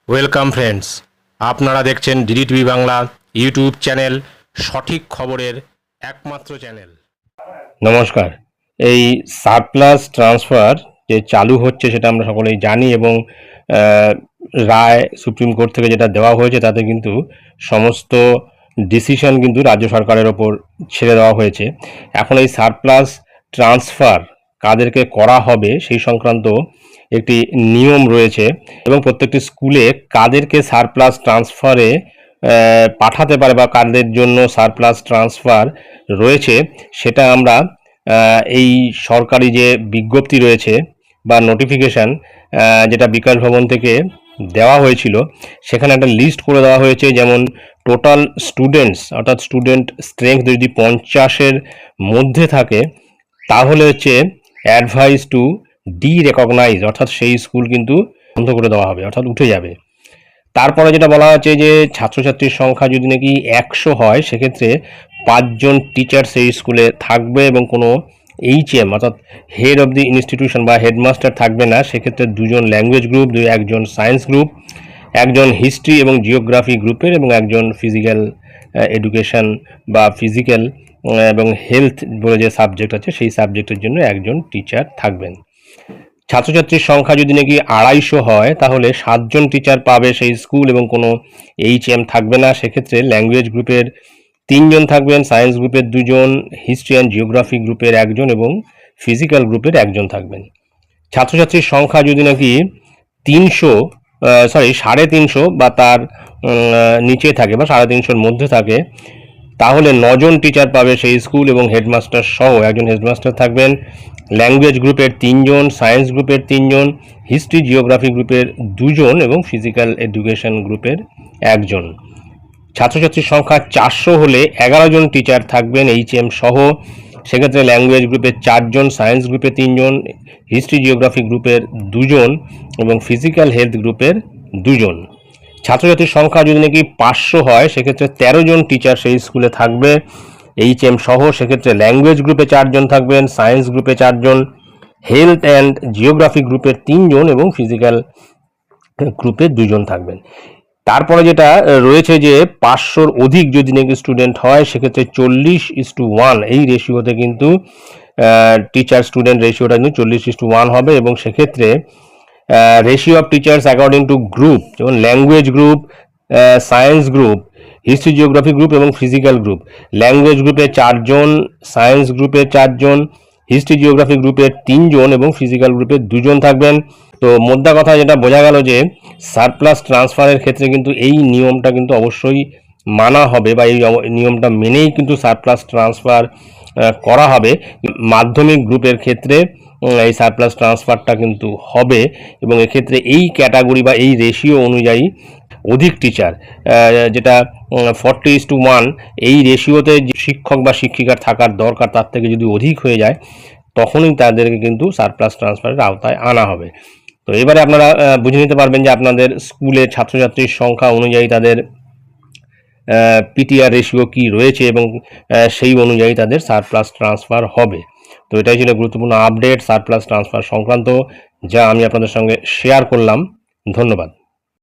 Welcome friends, আপনারা দেখছেন ডিডিটিভি Bangla YouTube channel, সঠিক খবরের একমাত্র চ্যানেল। নমস্কার। এই সারপ্লাস ট্রান্সফার যে চালু হচ্ছে সেটা আমরা সকলেই জানি এবং রায় সুপ্রিম কোর্ট থেকে যেটা দেওয়া হয়েছে তাতে কিন্তু সমস্ত ডিসিশন কিন্তু রাজ্য সরকারের ওপর ছেড়ে দেওয়া হয়েছে। এখন এই সারপ্লাস ট্রান্সফার কাদেরকে করা হবে সেই সংক্রান্ত একটি নিয়ম রয়েছে এবং প্রত্যেকটি স্কুলে কাদেরকে সারপ্লাস ট্রান্সফারে পাঠাতে পারে বা কাদের জন্য সারপ্লাস ট্রান্সফার রয়েছে সেটা আমরা এই সরকারি যে বিজ্ঞপ্তি রয়েছে বা নোটিফিকেশান যেটা বিকাশ ভবন থেকে দেওয়া হয়েছিল সেখানে একটা লিস্ট করে দেওয়া হয়েছে। যেমন টোটাল স্টুডেন্টস অর্থাৎ স্টুডেন্ট স্ট্রেংথ যদি 50-এর মধ্যে থাকে তাহলে হচ্ছে অ্যাডভাইস টু রিকগনাইজ অর্থাৎ সেই স্কুল কিন্তু বন্ধ করে দেওয়া হবে, অর্থাৎ উঠে যাবে। তারপরে যেটা বলা হচ্ছে যে ছাত্রছাত্রীর সংখ্যা যদি নাকি 100 হয় সেক্ষেত্রে 5 জন টিচার সেই স্কুলে থাকবে এবং কোনো HM অর্থাৎ হেড অফ দি ইনস্টিটিউশন বা হেডমাস্টার থাকবে না। সেক্ষেত্রে 2 জন ল্যাঙ্গুয়েজ গ্রুপ, 1 জন সায়েন্স গ্রুপ, 1 জন হিস্ট্রি এবং জিওগ্রাফি গ্রুপের এবং 1 জন ফিজিক্যাল এডুকেশন বা ফিজিক্যাল এবং হেলথ বলে যে সাবজেক্ট আছে সেই সাবজেক্টের জন্য 1 জন টিচার থাকবেন। ছাত্রছাত্রীর সংখ্যা যদি নাকি 250 হয় তাহলে 7 জন টিচার পাবে সেই স্কুল এবং কোনো HM থাকবে না। সেক্ষেত্রে ল্যাঙ্গুয়েজ গ্রুপের 3 জন থাকবেন, সায়েন্স গ্রুপের 2 জন, হিস্ট্রি অ্যান্ড জিওগ্রাফি গ্রুপের 1 জন এবং ফিজিক্যাল গ্রুপের 1 জন থাকবেন। ছাত্রছাত্রীর সংখ্যা যদি নাকি 350 বা তার নিচে থাকে বা 350-র মধ্যে থাকে তাহলে 9 জন টিচার পাবে সেই স্কুল এবং হেডমাস্টার সহ 1 জন হেডমাস্টার থাকবেন। ল্যাঙ্গুয়েজ গ্রুপের 3 জন, সায়েন্স গ্রুপের 3 জন, হিস্ট্রি জিওগ্রাফি গ্রুপের 2 জন এবং ফিজিক্যাল এডুকেশন গ্রুপের 1 জন। ছাত্রছাত্রীর সংখ্যা 400 হলে 11 জন টিচার থাকবেন HM সহ। সেক্ষেত্রে ল্যাঙ্গুয়েজ গ্রুপের 4 জন, সায়েন্স গ্রুপের 3 জন, হিস্ট্রি জিওগ্রাফি গ্রুপের 2 জন এবং ফিজিক্যাল হেলথ গ্রুপের 2 জন। ছাত্রছাত্রীর সংখ্যা যদি নাকি 500 হয় সেক্ষেত্রে 13 জন টিচার সেই স্কুলে থাকবে HM সহ। সেক্ষেত্রে ল্যাঙ্গুয়েজ গ্রুপে 4 জন থাকবেন, সায়েন্স গ্রুপে 4 জন, হেলথ অ্যান্ড জিওগ্রাফি গ্রুপের 3 জন এবং ফিজিক্যাল গ্রুপে 2 জন থাকবেন। তারপরে যেটা রয়েছে যে 500-র অধিক যদি নাকি স্টুডেন্ট হয় সেক্ষেত্রে 40:1 এই রেশিওতে কিন্তু টিচার স্টুডেন্ট রেশিওটা কিন্তু 40:1 হবে এবং সেক্ষেত্রে ratio of teachers according to group যেমন language group, science group, history geography group এবং ফিজিক্যাল গ্রুপ। ল্যাঙ্গুয়েজ গ্রুপে 4 জন, সায়েন্স গ্রুপে 4 জন, হিস্ট্রি জিওগ্রাফি গ্রুপের 3 জন এবং ফিজিক্যাল গ্রুপের 2 জন থাকবেন। তো মোদ্দা কথা যেটা বোঝা গেল যে সারপ্লাস ট্রান্সফারের ক্ষেত্রে কিন্তু এই নিয়মটা কিন্তু অবশ্যই মানা হবে বা এই নিয়মটা মেনেই কিন্তু সারপ্লাস ট্রান্সফার করা হবে। মাধ্যমিক গ্রুপের ক্ষেত্রে এই সারপ্লাস ট্রান্সফারটা কিন্তু হবে এবং এক্ষেত্রে এই ক্যাটাগরি বা এই রেশিও অনুযায়ী অধিক টিচার যেটা 40:1 এই রেশিওতে শিক্ষক বা শিক্ষিকার থাকার দরকার তার থেকে যদি অধিক হয়ে যায় তখনই তাদেরকে কিন্তু সারপ্লাস ট্রান্সফারের আওতায় আনা হবে। তো এবারে আপনারা বুঝে নিতে পারবেন যে আপনাদের স্কুলে ছাত্রছাত্রীর সংখ্যা অনুযায়ী তাদের PTR রেশিও কি রয়েছে এবং সেই অনুযায়ী তাদের সারপ্লাস ট্রান্সফার হবে। তো এটাই ছিল গুরুত্বপূর্ণ আপডেট সারপ্লাস ট্রান্সফার সংক্রান্ত যা আমি আপনাদের সঙ্গে শেয়ার করলাম। ধন্যবাদ।